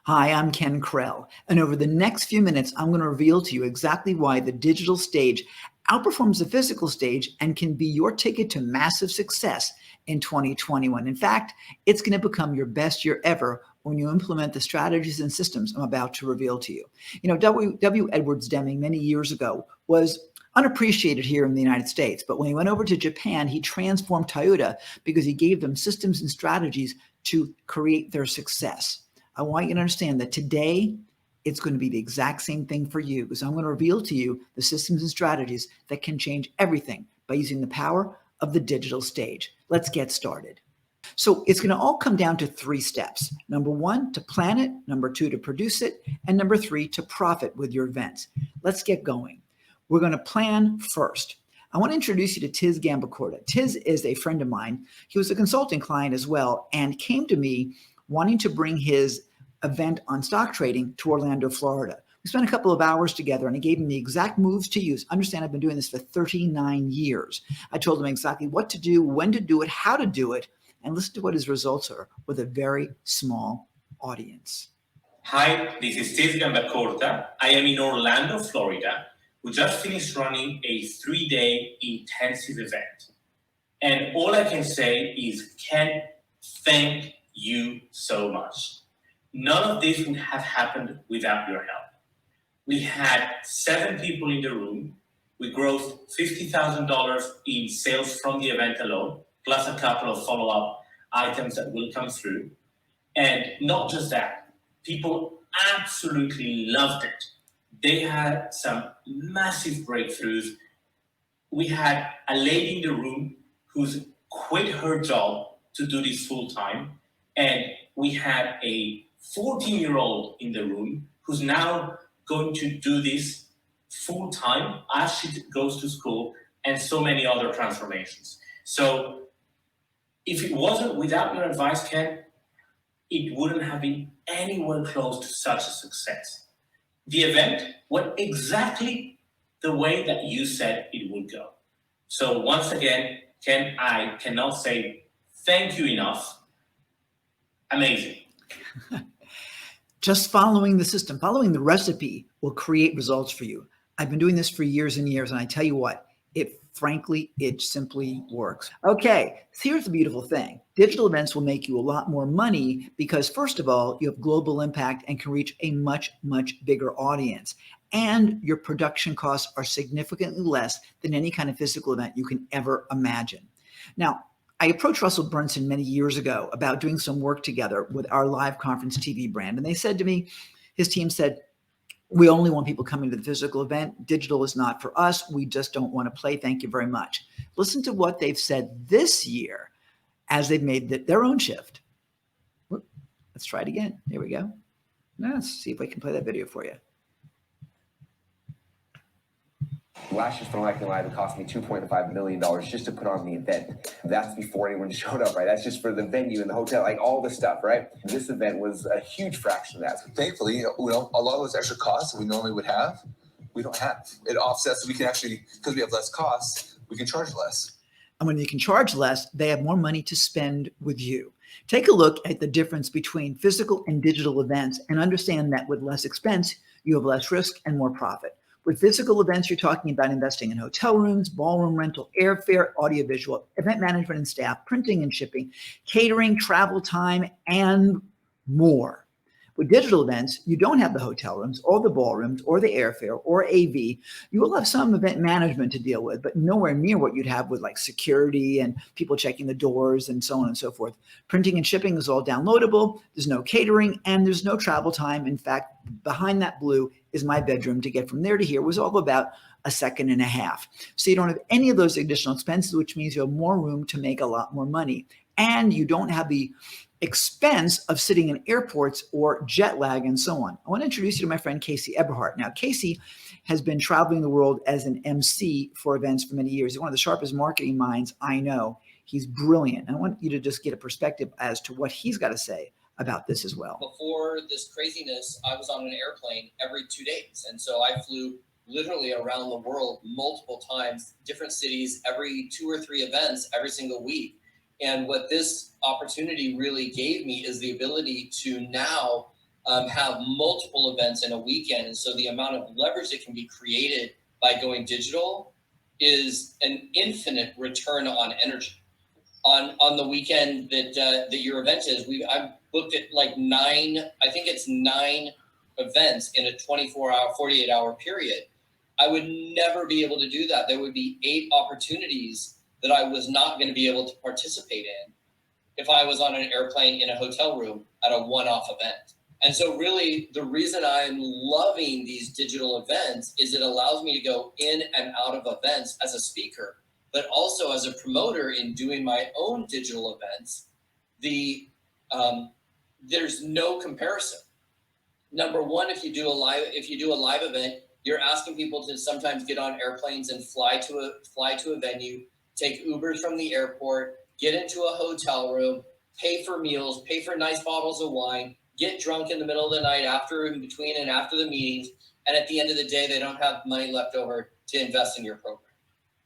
Hi, I'm Ken Krell, and over the next few minutes, I'm going to reveal to you exactly why the digital stage outperforms the physical stage and can be your ticket to massive success in 2021. In fact, it's going to become your best year ever when you implement the strategies and systems I'm about to reveal to you. You know, W. Edwards Deming many years ago was unappreciated here in the United States, but when he went over to Japan, he transformed Toyota because he gave them systems and strategies to create their success. I want you to understand that today it's going to be the exact same thing for you because I'm going to reveal to you the systems and strategies that can change everything by using the power of the digital stage. Let's get started. So it's going to all come down to 3 steps. Number 1, to plan it. Number 2, to produce it. And number 3, to profit with your events. Let's get going. We're going to plan first. I want to introduce you to Tiz Gambacorda. Tiz is a friend of mine. He was a consulting client as well and came to me wanting to bring his event on stock trading to Orlando, Florida. We spent a couple of hours together and I gave him the exact moves to use. Understand, I've been doing this for 39 years. I told him exactly what to do, when to do it, how to do it, and listen to what his results are with a very small audience. Hi, this is Tiz Gambacorda. I am in Orlando, Florida. We just finished running a 3-day intensive event. And all I can say is, Ken, thank you so much. None of this would have happened without your help. We had 7 people in the room. We grossed $50,000 in sales from the event alone, plus a couple of follow-up items that will come through. And not just that, people absolutely loved it. They had some massive breakthroughs. We had a lady in the room who's quit her job to do this full time. And we had a 14-year-old in the room who's now going to do this full time as she goes to school, and so many other transformations. So if it wasn't without your advice, Ken, it wouldn't have been anywhere close to such a success. The event went exactly the way that you said it would go. So once again, Ken, I cannot say thank you enough. Amazing. Just following the system, following the recipe will create results for you. I've been doing this for years and years, and I tell you what, it simply works. Okay, so here's the beautiful thing. Digital events will make you a lot more money because, first of all, you have global impact and can reach a much, much bigger audience. And your production costs are significantly less than any kind of physical event you can ever imagine. Now, I approached Russell Brunson many years ago about doing some work together with our live conference TV brand. And they said to me, his team said, we only want people coming to the physical event. Digital is not for us. We just don't want to play. Thank you very much. Listen to what they've said this year as they've made their own shift. Let's try it again. Here we go. Now let's see if I can play that video for you. Last year's Phenomenal Live, it cost me $2.5 million just to put on the event. That's before anyone showed up, right? That's just for the venue and the hotel, like all the stuff, right? This event was a huge fraction of that. Thankfully, a lot of those extra costs that we normally would have, we don't have. It offsets, so we can actually, because we have less costs, we can charge less. And when you can charge less, they have more money to spend with you. Take a look at the difference between physical and digital events and understand that with less expense, you have less risk and more profit. With physical events, you're talking about investing in hotel rooms, ballroom rental, airfare, audiovisual, event management and staff, printing and shipping, catering, travel time, and more. With digital events, you don't have the hotel rooms or the ballrooms or the airfare or AV. You will have some event management to deal with, but nowhere near what you'd have with like security and people checking the doors and so on and so forth. Printing and shipping is all downloadable. There's no catering and there's no travel time. In fact, behind that blue is my bedroom. To get from there to here was all about a second and a half. So you don't have any of those additional expenses, which means you have more room to make a lot more money. And you don't have the expense of sitting in airports or jet lag and so on. I want to introduce you to my friend Casey Eberhardt. Now, Casey has been traveling the world as an MC for events for many years. He's one of the sharpest marketing minds I know. He's brilliant. And I want you to just get a perspective as to what he's got to say about this as well. Before this craziness, I was on an airplane every 2 days. And so I flew literally around the world multiple times, different cities, every 2 or 3 events every single week. And what this opportunity really gave me is the ability to now have multiple events in a weekend. And so the amount of leverage that can be created by going digital is an infinite return on energy. On the weekend that your event is, I've booked it like 9 events in a 24-hour, 48-hour period. I would never be able to do that. There would be 8 opportunities that I was not going to be able to participate in if I was on an airplane in a hotel room at a one-off event. And so really the reason I'm loving these digital events is it allows me to go in and out of events as a speaker, but also as a promoter in doing my own digital events. There's no comparison. Number one, if you do a live event, you're asking people to sometimes get on airplanes and fly to a venue, take Ubers from the airport, get into a hotel room, pay for meals, pay for nice bottles of wine, get drunk in the middle of the night in between and after the meetings, and at the end of the day, they don't have money left over to invest in your program,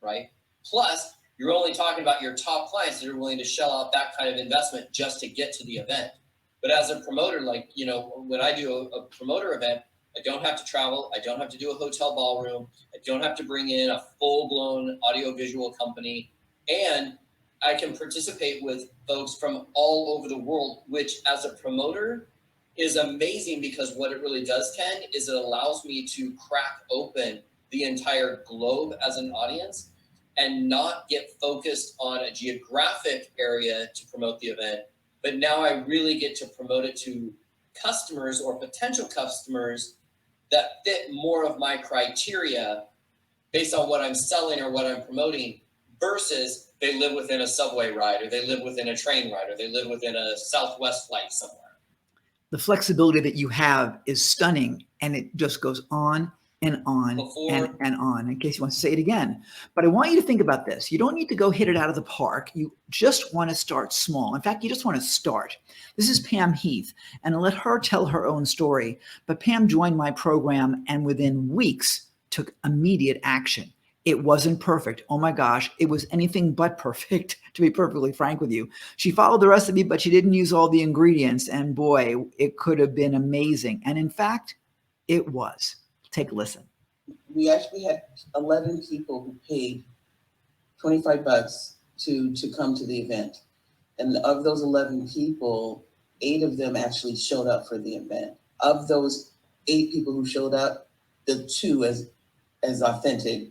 right? Plus, you're only talking about your top clients that are willing to shell out that kind of investment just to get to the event. But as a promoter, when I do a promoter event, I don't have to travel. I don't have to do a hotel ballroom. I don't have to bring in a full-blown audiovisual company. And I can participate with folks from all over the world, which as a promoter is amazing, because what it really does, Ken, is it allows me to crack open the entire globe as an audience and not get focused on a geographic area to promote the event. But now I really get to promote it to customers or potential customers that fit more of my criteria based on what I'm selling or what I'm promoting, versus they live within a subway ride, or they live within a train ride, or they live within a Southwest flight somewhere. The flexibility that you have is stunning, and it just goes on and on and on, in case you want to say it again. But I want you to think about this. You don't need to go hit it out of the park. You just want to start small. In fact, you just want to start. This is Pam Heath, and I'll let her tell her own story. But Pam joined my program and within weeks took immediate action. It wasn't perfect. Oh my gosh, it was anything but perfect, to be perfectly frank with you. She followed the recipe, but she didn't use all the ingredients. And boy, it could have been amazing. And in fact, it was. Take a listen. We actually had 11 people who paid $25 to come to the event. And of those 11 people, 8 of them actually showed up for the event. Of those 8 people who showed up, the 2 as authentic.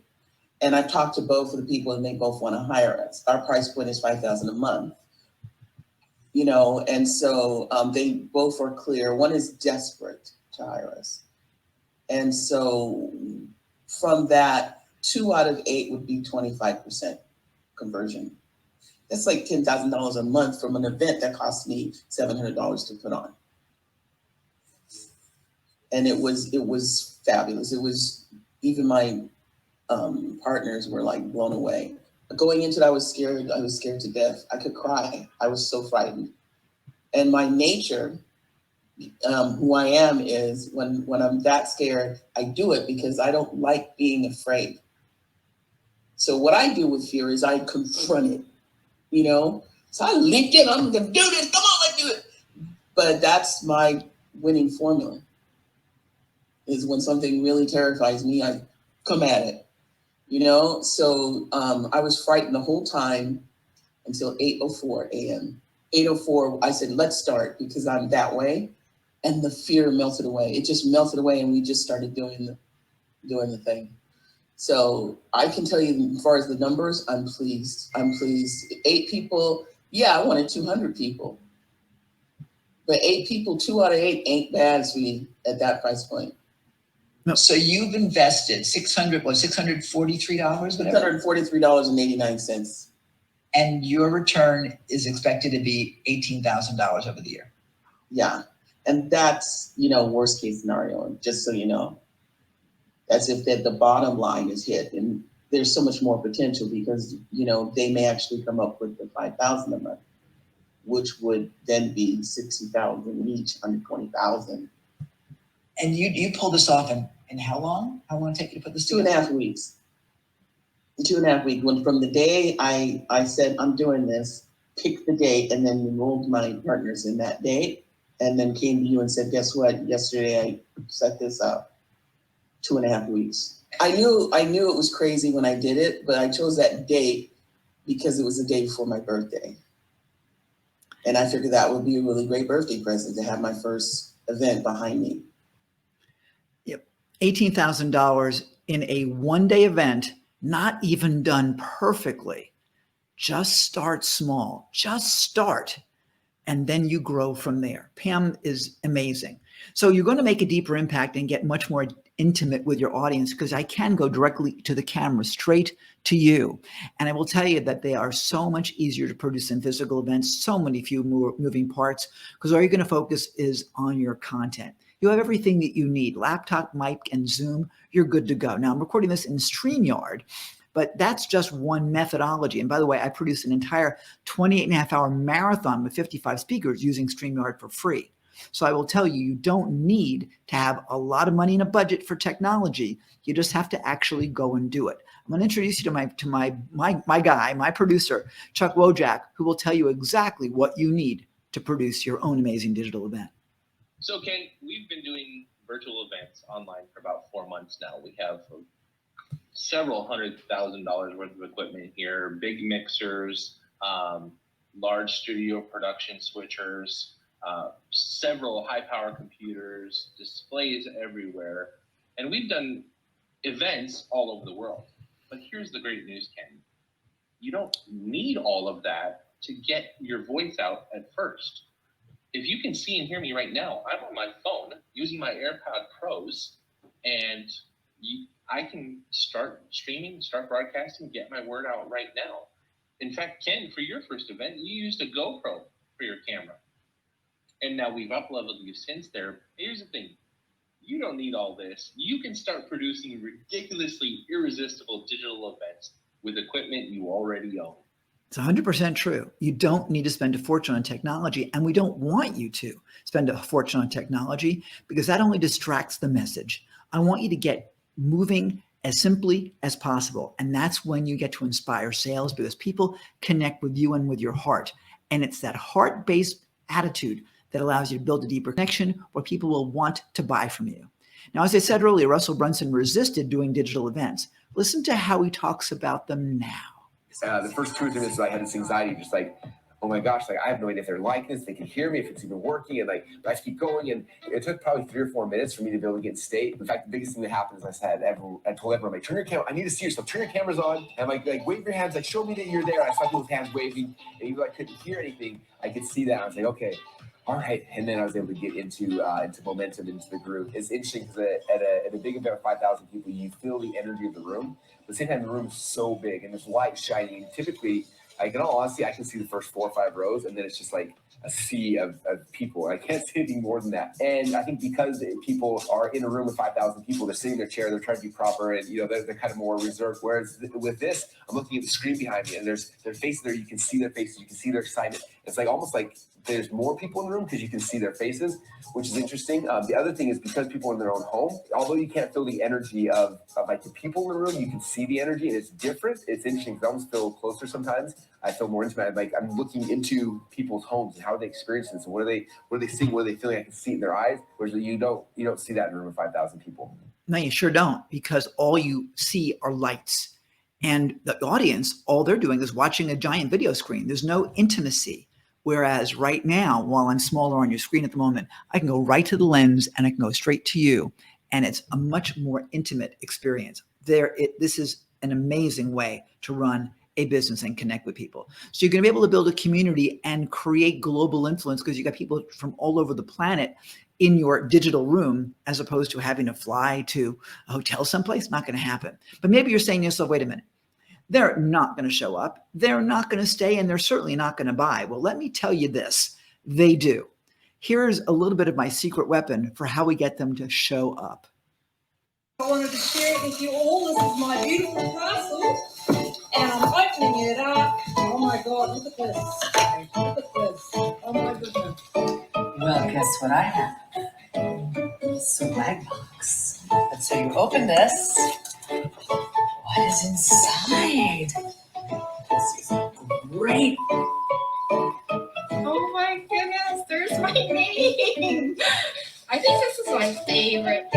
And I've talked to both of the people and they both want to hire us. Our price point is $5,000 a month. And so they both are clear. One is desperate to hire us. And so from that, 2 out of 8 would be 25% conversion. That's like $10,000 a month from an event that cost me $700 to put on. And it was fabulous. It was, even my partners were like blown away. Going into it, I was scared to death. I could cry. I was so frightened. And my nature, who I am, is when I'm that scared, I do it because I don't like being afraid. So what I do with fear is I confront it, So I leaped in, I'm gonna do this, come on, let's do it. But that's my winning formula, is when something really terrifies me, I come at it, So I was frightened the whole time until 8:04 a.m. 8:04, I said, let's start, because I'm that way. And the fear melted away. It just melted away, and we just started doing the thing. So I can tell you, as far as the numbers, I'm pleased. 8 people, yeah, I wanted 200 people. But 8 people, 2 out of 8 ain't bad to me at that price point. No. So you've invested $643, whatever? $643.89. And your return is expected to be $18,000 over the year. Yeah. And that's, worst case scenario, just so you know. As if that the bottom line is hit. And there's so much more potential because, they may actually come up with the $5,000 a month, which would then be $60,000 each, under $20,000. And you pulled this off in how long? How long did it take you to put this together? 2.5 weeks. 2.5 weeks. When from the day I said I'm doing this, picked the date, and then enrolled my partners in that date, and then came to you and said, guess what? Yesterday I set this up 2.5 weeks. I knew it was crazy when I did it, but I chose that date because it was the day before my birthday. And I figured that would be a really great birthday present to have my first event behind me. Yep. $18,000 in a one-day event, not even done perfectly. Just start small. Just start. And then you grow from there. Pam is amazing. So you're going to make a deeper impact and get much more intimate with your audience, because I can go directly to the camera, straight to you. And I will tell you that they are so much easier to produce than physical events, so many few more moving parts, because all you're going to focus is on your content. You have everything that you need, laptop, mic, and Zoom, you're good to go. Now I'm recording this in StreamYard, but that's just one methodology. And by the way, I produced an entire 28.5-hour marathon with 55 speakers using StreamYard for free. So I will tell you, you don't need to have a lot of money in a budget for technology. You just have to actually go and do it. I'm going to introduce you to my guy, my producer, Chuck Wojak, who will tell you exactly what you need to produce your own amazing digital event. So Ken, we've been doing virtual events online for about 4 months now. We have several $100,000 worth of equipment here, big mixers, large studio production switchers, several high power computers, displays everywhere. And we've done events all over the world. But here's the great news, Ken. You don't need all of that to get your voice out at first. If you can see and hear me right now, I'm on my phone using my AirPod Pros, and I can start streaming, start broadcasting, get my word out right now. In fact, Ken, for your first event, you used a GoPro for your camera. And now we've up-leveled you since there. Here's the thing. You don't need all this. You can start producing ridiculously irresistible digital events with equipment you already own. It's 100% true. You don't need to spend a fortune on technology, and we don't want you to spend a fortune on technology because that only distracts the message. I want you to get moving as simply as possible. And that's when you get to inspire sales, because people connect with you and with your heart. And it's that heart-based attitude that allows you to build a deeper connection where people will want to buy from you. Now, as I said earlier, Russell Brunson resisted doing digital events. Listen to how he talks about them now. The first 2 or 3 minutes I had this anxiety, just like, oh my gosh, like I have no idea if they're like this, they can hear me, if it's even working, and like I just keep going. And it took probably 3 or 4 minutes for me to be able to get in state. In fact, the biggest thing that happened is I told everyone, like, turn your camera, I need to see yourself, turn your cameras on, and like wave your hands, like show me that you're there. I saw people's hands waving, and even though I couldn't hear anything, I could see that. I was like, okay, all right. And then I was able to get into momentum, into the group. It's interesting because at a big event of 5,000 people, you feel the energy of the room. At the same time, the room is so big and there's light shining. Typically, like in all honesty, I can see the first 4 or 5 rows, and then it's just like a sea of people. I can't say anything more than that. And I think because people are in a room with 5,000 people, they're sitting in their chair, they're trying to be proper, and they're kind of more reserved. Whereas with this, I'm looking at the screen behind me, and there's their faces there. You can see their faces, you can see their excitement. It's like almost like there's more people in the room because you can see their faces, which is interesting. The other thing is because people are in their own home, although you can't feel the energy of like the people in the room, you can see the energy, and it's different. It's interesting because I almost feel closer sometimes. I feel more intimate. Like I'm looking into people's homes and how they experience this, and what are they seeing, what are they feeling? I can see it in their eyes, whereas you don't see that in a room of 5,000 people. No, you sure don't, because all you see are lights. And the audience, all they're doing is watching a giant video screen. There's no intimacy. Whereas right now, while I'm smaller on your screen at the moment, I can go right to the lens and I can go straight to you. And it's a much more intimate experience. This is an amazing way to run a business and connect with people. So you're going to be able to build a community and create global influence because you got people from all over the planet in your digital room, as opposed to having to fly to a hotel someplace. Not going to happen. But maybe you're saying to yourself, wait a minute. They're not going to show up. They're not going to stay, and they're certainly not going to buy. Well, let me tell you this. They do. Here's a little bit of my secret weapon for how we get them to show up. I wanted to share it with you all. This is my beautiful parcel, and I'm opening it up. Oh my God, look at this. Look at this. Oh my goodness. Well, guess what I have? A swag box. And so you open this. What is inside? This is great. Oh my goodness, there's my name. my favorite.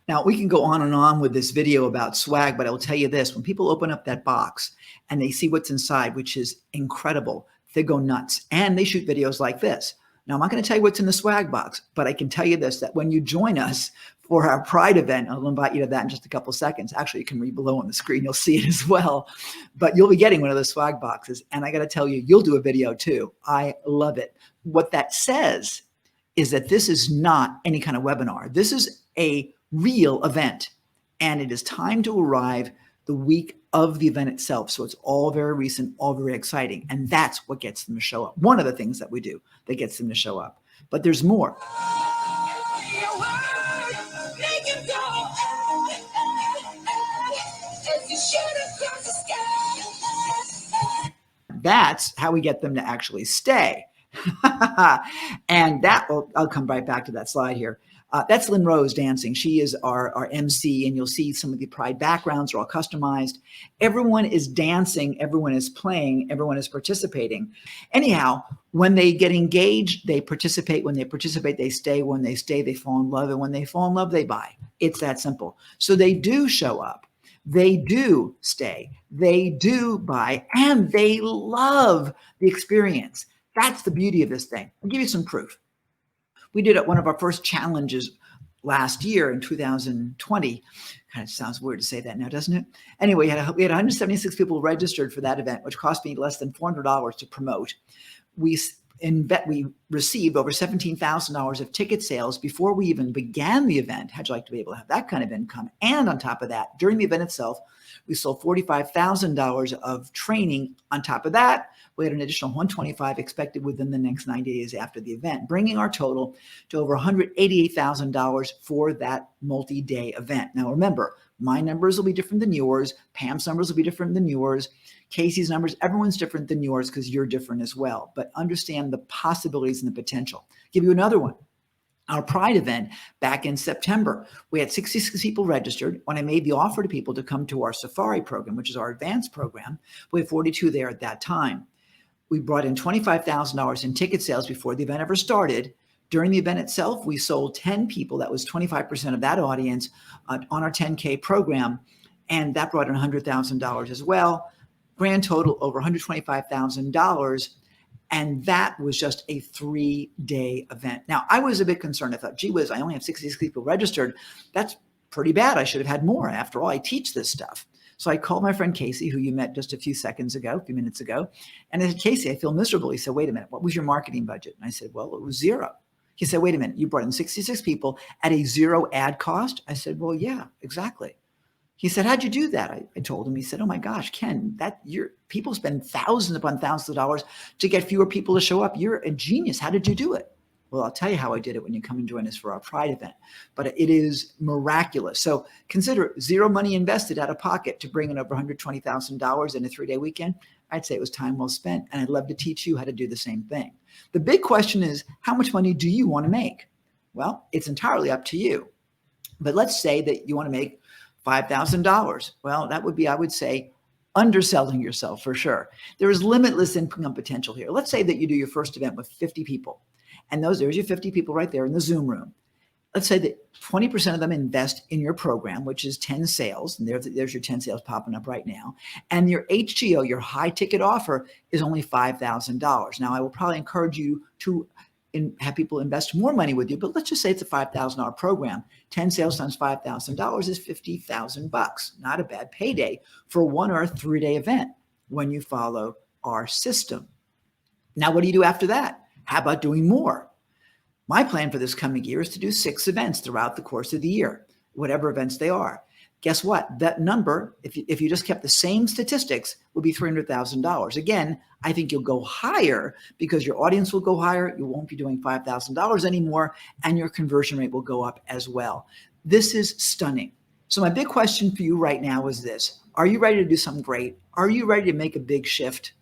Now, we can go on and on with this video about swag, but I will tell you this. When people open up that box and they see what's inside, which is incredible, they go nuts. And they shoot videos like this. Now, I'm not going to tell you what's in the swag box, but I can tell you this, that when you join us for our Pride event, I'll invite you to that in just a couple of seconds. Actually, you can read below on the screen. You'll see it as well. But you'll be getting one of those swag boxes. And I got to tell you, you'll do a video too. I love it. What that says is that this is not any kind of webinar. This is a real event, and it is time to arrive the week of the event itself. So it's all very recent, all very exciting. And that's what gets them to show up. One of the things that we do that gets them to show up. But there's more. That's how we get them to actually stay. And I'll come right back to that slide here. That's Lynn Rose dancing. She is our MC, and you'll see some of the Pride backgrounds are all customized. Everyone is dancing, everyone is playing, everyone is participating. Anyhow, when they get engaged, they participate. When they participate, they stay. When they stay, they fall in love. And when they fall in love, they buy. It's that simple. So they do show up. They do stay. They do buy, and they love the experience. That's the beauty of this thing. I'll give you some proof. We did one of our first challenges last year in 2020. Kind of sounds weird to say that now, doesn't it? Anyway, we had 176 people registered for that event, which cost me less than $400 to promote. We received over $17,000 of ticket sales before we even began the event. How'd you like to be able to have that kind of income? And on top of that, during the event itself, we sold $45,000 of training. On top of that, we had an additional $125,000 expected within the next 90 days after the event, bringing our total to over $188,000 for that multi-day event. Now, remember, my numbers will be different than yours. Pam's numbers will be different than yours. Casey's numbers, everyone's different than yours because you're different as well. But understand the possibilities and the potential. Give you another one. Our Pride event back in September, we had 66 people registered. When I made the offer to people to come to our Safari program, which is our advanced program, we had 42 there at that time. We brought in $25,000 in ticket sales before the event ever started. During the event itself, we sold 10 people. That was 25% of that audience on our 10K program. And that brought in $100,000 as well. Grand total over $125,000. And that was just a 3-day event. Now, I was a bit concerned. I thought, gee whiz, I only have 66 people registered. That's pretty bad. I should have had more. After all, I teach this stuff. So I called my friend Casey, who you met just a few minutes ago. And I said, Casey, I feel miserable. He said, wait a minute, what was your marketing budget? And I said, well, it was zero. He said, wait a minute, you brought in 66 people at a zero ad cost? I said, well, yeah, exactly. He said, how'd you do that? I told him. He said, oh my gosh, Ken, people spend thousands upon thousands of dollars to get fewer people to show up. You're a genius. How did you do it? Well, I'll tell you how I did it when you come and join us for our Pride event. But it is miraculous. So consider zero money invested out of pocket to bring in over $120,000 in a 3-day weekend. I'd say it was time well spent. And I'd love to teach you how to do the same thing. The big question is, how much money do you want to make? Well, it's entirely up to you. But let's say that you want to make $5,000. Well, that would be, I would say, underselling yourself for sure. There is limitless income potential here. Let's say that you do your first event with 50 people. And there's your 50 people right there in the Zoom room. Let's say that 20% of them invest in your program, which is 10 sales. And there's your 10 sales popping up right now. And your HGO, your high ticket offer, is only $5,000. Now, I will probably encourage you to have people invest more money with you, but let's just say it's a $5,000 program. 10 sales times $5,000 is $50,000. Not a bad payday for a 1 or 3-day event when you follow our system. Now, what do you do after that? How about doing more? My plan for this coming year is to do 6 events throughout the course of the year, whatever events they are. Guess what? That number, if you just kept the same statistics, would be $300,000. Again, I think you'll go higher because your audience will go higher. You won't be doing $5,000 anymore, and your conversion rate will go up as well. This is stunning. So my big question for you right now is this. Are you ready to do something great? Are you ready to make a big shift?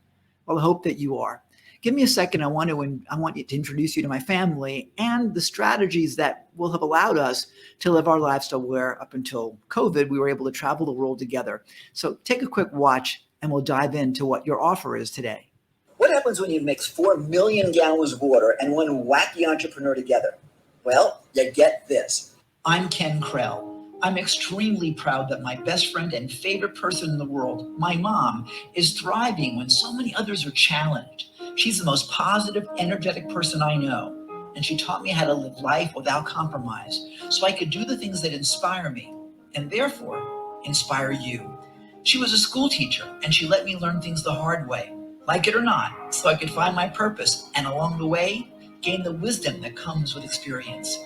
Well, I hope that you are. Give me a second. I want you to introduce you to my family and the strategies that will have allowed us to live our lifestyle where up until COVID, we were able to travel the world together. So take a quick watch and we'll dive into what your offer is today. What happens when you mix 4 million gallons of water and one wacky entrepreneur together? Well, you get this. I'm Ken Krell. I'm extremely proud that my best friend and favorite person in the world, my mom, is thriving when so many others are challenged. She's the most positive, energetic person I know, and she taught me how to live life without compromise so I could do the things that inspire me and therefore inspire you. She was a school teacher, and she let me learn things the hard way, like it or not, so I could find my purpose and along the way, gain the wisdom that comes with experience.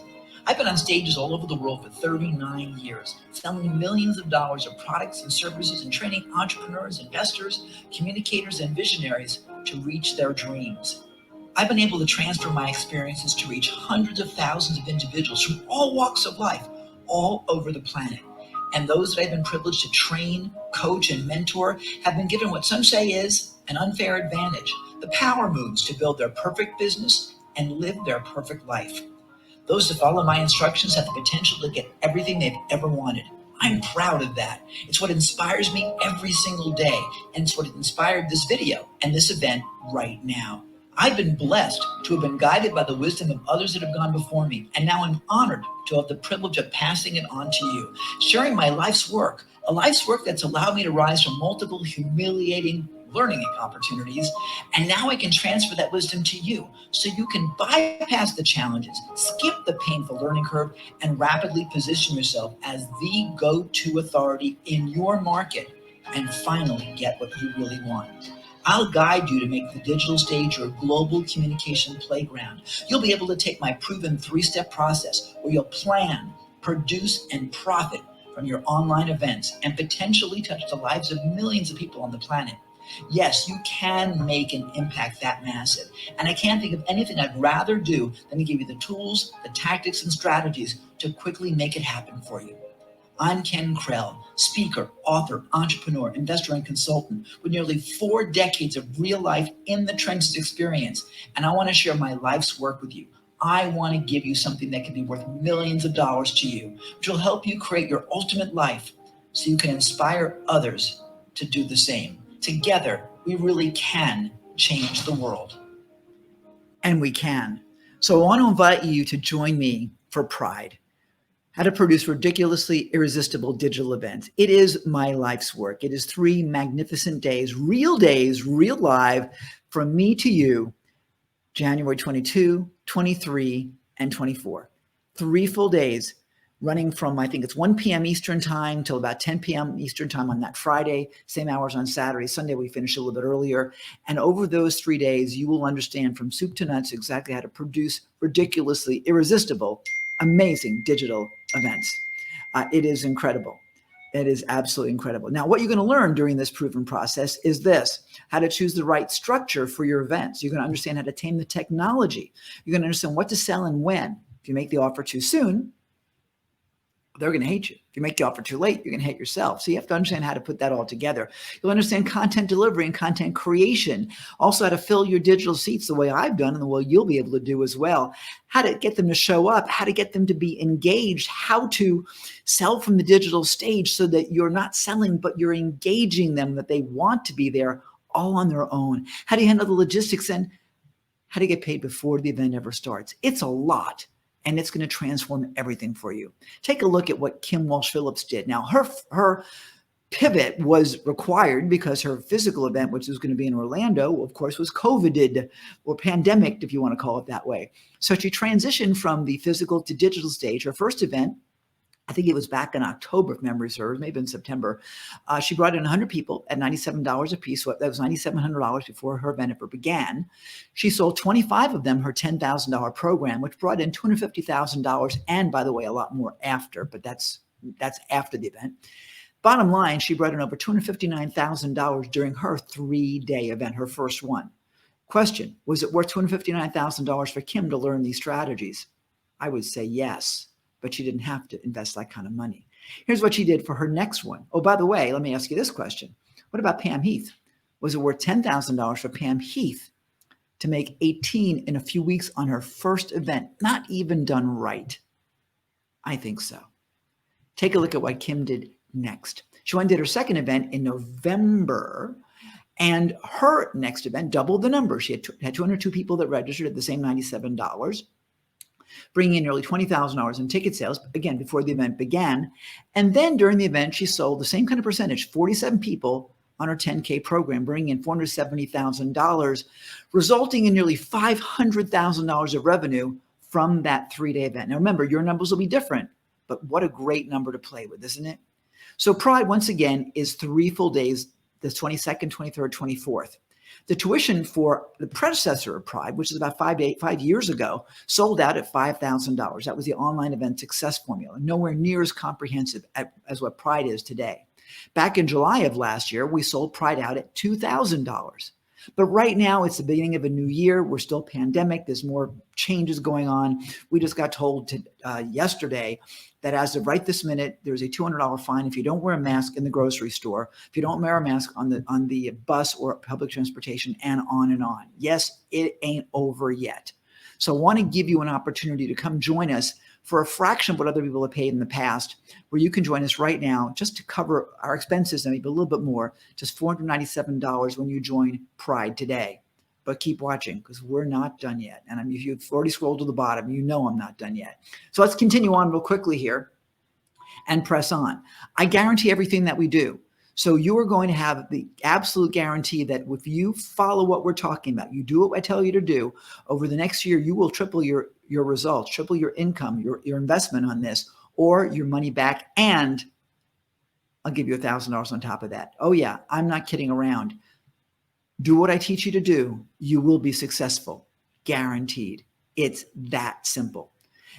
I've been on stages all over the world for 39 years, selling millions of dollars of products and services and training entrepreneurs, investors, communicators, and visionaries to reach their dreams. I've been able to transfer my experiences to reach hundreds of thousands of individuals from all walks of life, all over the planet. And those that I've been privileged to train, coach, and mentor have been given what some say is an unfair advantage, the power moves to build their perfect business and live their perfect life. Those that follow my instructions have the potential to get everything they've ever wanted. I'm proud of that. It's what inspires me every single day, and it's what inspired this video and this event right now. I've been blessed to have been guided by the wisdom of others that have gone before me, and now I'm honored to have the privilege of passing it on to you, sharing my life's work, a life's work that's allowed me to rise from multiple humiliating learning opportunities, and now I can transfer that wisdom to you so you can bypass the challenges, skip the painful learning curve, and rapidly position yourself as the go-to authority in your market and finally get what you really want. I'll guide you to make the digital stage your global communication playground. You'll be able to take my proven 3-step process where you'll plan, produce, and profit from your online events and potentially touch the lives of millions of people on the planet. Yes, you can make an impact that massive. And I can't think of anything I'd rather do than to give you the tools, the tactics, and strategies to quickly make it happen for you. I'm Ken Krell, speaker, author, entrepreneur, investor, and consultant with nearly 4 decades of real life in the trenches experience. And I want to share my life's work with you. I want to give you something that can be worth millions of dollars to you, which will help you create your ultimate life so you can inspire others to do the same. Together, we really can change the world. And we can. So I want to invite you to join me for Pride, how to produce ridiculously irresistible digital events. It is my life's work. It is 3 magnificent days, real live, from me to you, January 22, 23, and 24. 3 full days running from, I think it's 1 p.m. Eastern time till about 10 p.m. Eastern time on that Friday, same hours on Saturday. Sunday, we finish a little bit earlier. And over those 3 days, you will understand from soup to nuts exactly how to produce ridiculously irresistible, amazing digital events. It is incredible. It is absolutely incredible. Now, what you're going to learn during this proven process is this: how to choose the right structure for your events. You're going to understand how to tame the technology. You're going to understand what to sell and when. If you make the offer too soon, they're going to hate you. If you make the offer too late, you're going to hate yourself. So you have to understand how to put that all together. You'll understand content delivery and content creation. Also, how to fill your digital seats the way I've done and the way you'll be able to do as well. How to get them to show up, how to get them to be engaged, how to sell from the digital stage so that you're not selling, but you're engaging them, that they want to be there all on their own. How do you handle the logistics and how to get paid before the event ever starts. It's a lot. And it's going to transform everything for you. Take a look at what Kim Walsh-Phillips did. Now, her pivot was required because her physical event, which was going to be in Orlando, of course, was COVIDed or pandemic, if you want to call it that way. So she transitioned from the physical to digital stage. Her first event, I think it was back in October, if memory serves, maybe in September. She brought in 100 people at $97 a piece. So that was $9,700 before her event ever began. She sold 25 of them her $10,000 program, which brought in $250,000, and by the way, a lot more after, but that's after the event. Bottom line, she brought in over $259,000 during her 3-day event, her first one. Question: was it worth $259,000 for Kim to learn these strategies? I would say yes. But she didn't have to invest that kind of money. Here's what she did for her next one. Oh, by the way, let me ask you this question. What about Pam Heath? Was it worth $10,000 for Pam Heath to make 18 in a few weeks on her first event? Not even done right. I think so. Take a look at what Kim did next. She went and did her second event in November, and her next event doubled the number. She had 202 people that registered at the same $97. bringing in nearly $20,000 in ticket sales, again, before the event began. And then during the event, she sold the same kind of percentage, 47 people on her 10K program, bringing in $470,000, resulting in nearly $500,000 of revenue from that 3-day event. Now, remember, your numbers will be different, but what a great number to play with, isn't it? So Pride, once again, is 3 full days, the 22nd, 23rd, 24th. The tuition for the predecessor of Pride, which is about 5 years ago, sold out at $5,000. That was the online event success formula, nowhere near as comprehensive as what Pride is today. Back in July of last year, we sold Pride out at $2,000. But right now, it's the beginning of a new year. We're still pandemic. There's more changes going on. We just got told yesterday that as of right this minute, there's a $200 fine if you don't wear a mask in the grocery store, if you don't wear a mask on the bus or public transportation, and on and on. Yes, it ain't over yet. So I want to give you an opportunity to come join us for a fraction of what other people have paid in the past, where you can join us right now just to cover our expenses and maybe a little bit more, just $497 when you join Pride today. But keep watching because we're not done yet. And if you've already scrolled to the bottom, you know I'm not done yet. So let's continue on real quickly here and press on. I guarantee everything that we do. So you are going to have the absolute guarantee that if you follow what we're talking about, you do what I tell you to do, over the next year, you will triple your results, triple your income, your investment on this, or your money back. And I'll give you $1,000 on top of that. Oh yeah, I'm not kidding around. Do what I teach you to do. You will be successful, guaranteed. It's that simple.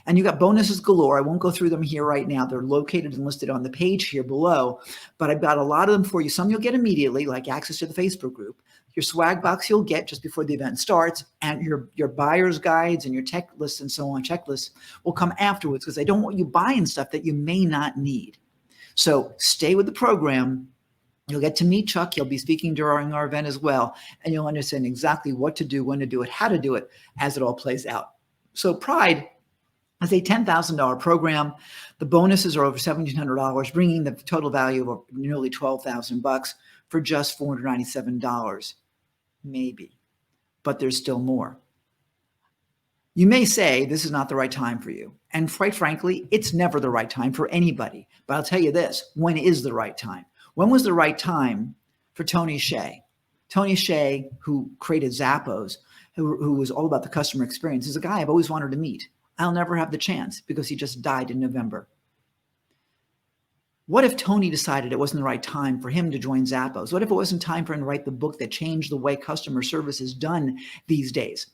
And you got bonuses galore. I won't go through them here right now. They're located and listed on the page here below, but I've got a lot of them for you. Some you'll get immediately, like access to the Facebook group. Your swag box you'll get just before the event starts, and your buyer's guides and your tech lists and so on, checklists, will come afterwards because I don't want you buying stuff that you may not need. So stay with the program. You'll get to meet Chuck. He'll be speaking during our event as well, and you'll understand exactly what to do, when to do it, how to do it as it all plays out. So Pride is a $10,000 program. The bonuses are over $1,700, bringing the total value of nearly $12,000 for just $497, maybe, but there's still more. You may say this is not the right time for you. And quite frankly, it's never the right time for anybody. But I'll tell you this, when is the right time? When was the right time for Tony Hsieh? Tony Hsieh, who created Zappos, who was all about the customer experience, is a guy I've always wanted to meet. I'll never have the chance because he just died in November. What if Tony decided it wasn't the right time for him to join Zappos? What if it wasn't time for him to write the book that changed the way customer service is done these days?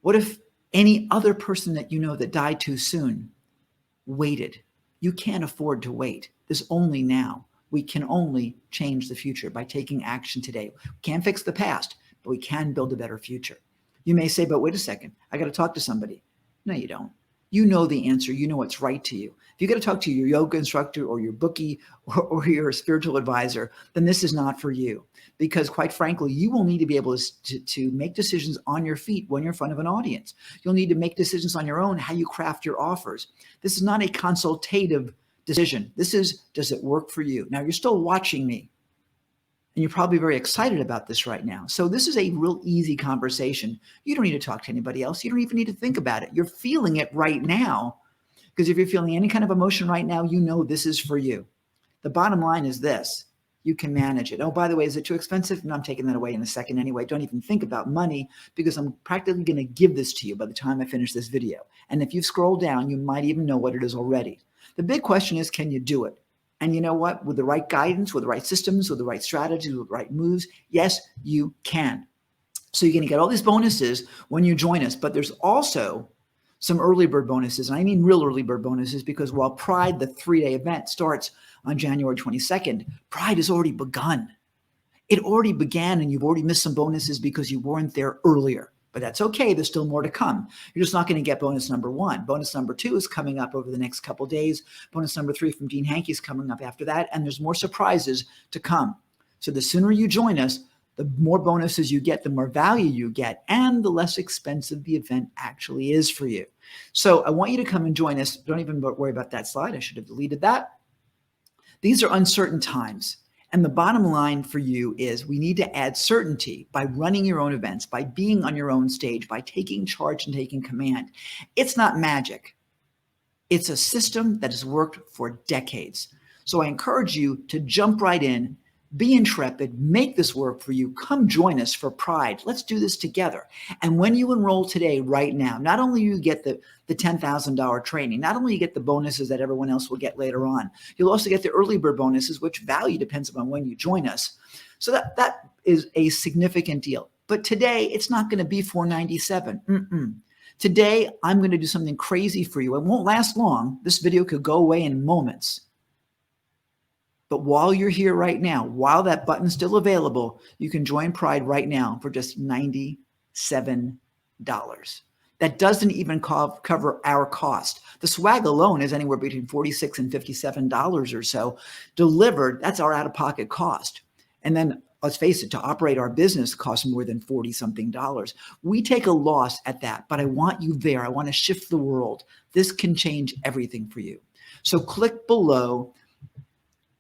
What if any other person that you know that died too soon waited? You can't afford to wait. There's only now. We can only change the future by taking action today. We can't fix the past, but we can build a better future. You may say, but wait a second, I got to talk to somebody. No, you don't. You know the answer. You know what's right to you. If you got to talk to your yoga instructor or your bookie or your spiritual advisor, then this is not for you. Because quite frankly, you will need to be able to make decisions on your feet when you're in front of an audience. You'll need to make decisions on your own, how you craft your offers. This is not a consultative decision. This is, does it work for you? Now, you're still watching me, and you're probably very excited about this right now. So this is a real easy conversation. You don't need to talk to anybody else. You don't even need to think about it. You're feeling it right now, because if you're feeling any kind of emotion right now, you know this is for you. The bottom line is this. You can manage it. Oh, by the way, is it too expensive? No, I'm taking that away in a second anyway. Don't even think about money, because I'm practically going to give this to you by the time I finish this video. And if you've scrolled down, you might even know what it is already. The big question is, can you do it? And you know what? With the right guidance, with the right systems, with the right strategies, with the right moves, yes, you can. So you're going to get all these bonuses when you join us, but there's also some early bird bonuses. And I mean real early bird bonuses, because while Pride, the 3-day event, starts on January 22nd, Pride has already begun. It already began, and you've already missed some bonuses because you weren't there earlier. But that's okay. There's still more to come. You're just not going to get bonus number 1. Bonus number 2 is coming up over the next couple of days. Bonus number 3 from Dean Hankey is coming up after that. And there's more surprises to come. So the sooner you join us, the more bonuses you get, the more value you get, and the less expensive the event actually is for you. So I want you to come and join us. Don't even worry about that slide. I should have deleted that. These are uncertain times. And the bottom line for you is we need to add certainty by running your own events, by being on your own stage, by taking charge and taking command. It's not magic. It's a system that has worked for decades. So I encourage you to jump right in, be intrepid, make this work for you. Come join us for Pride. Let's do this together. And when you enroll today, right now, not only you get the $10,000 training, not only you get the bonuses that everyone else will get later on, you'll also get the early bird bonuses, which value depends upon when you join us. So that is a significant deal. But today, it's not going to be $497. Today, I'm going to do something crazy for you. It won't last long. This video could go away in moments. But while you're here right now, while that button's still available, you can join Pride right now for just $97. That doesn't even cover our cost. The swag alone is anywhere between $46 and $57 or so. Delivered, that's our out-of-pocket cost. And then let's face it, to operate our business costs more than $40-something. We take a loss at that, but I want you there. I want to shift the world. This can change everything for you. So click below.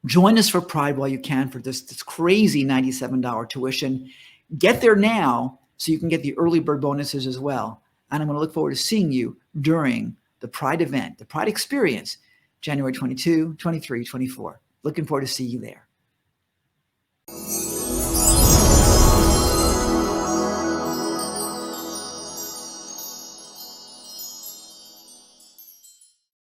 Join us for Pride while you can for this crazy $97 tuition. Get there now so you can get the early bird bonuses as well. And I'm going to look forward to seeing you during the Pride event, the Pride experience, January 22, 23, 24. Looking forward to see you there.